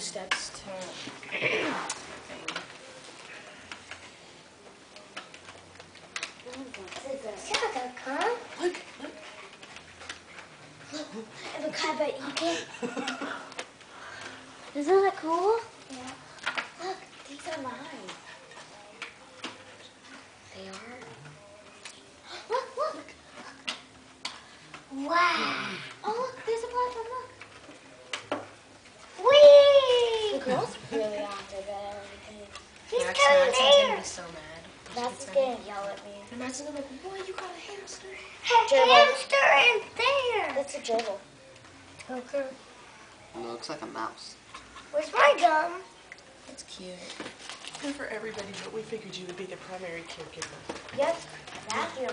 steps to fame. Huh? Look, look. And look how about eating. Isn't that cool? Yeah. Look, these are mine. They are? Look, look. Wow. Oh, look, there's a platform, look. Whee! The girl's really active and everything. He's Max, coming Max is there. gonna be so mad. Max is going to yell at me. And Max is gonna be like, boy, you got a hamster. Hamster in there. That's a gerbil. Okay. It looks like a mouse. Where's my gum? That's cute. Good for everybody, but we figured you would be the primary caregiver. Yep. Matthew.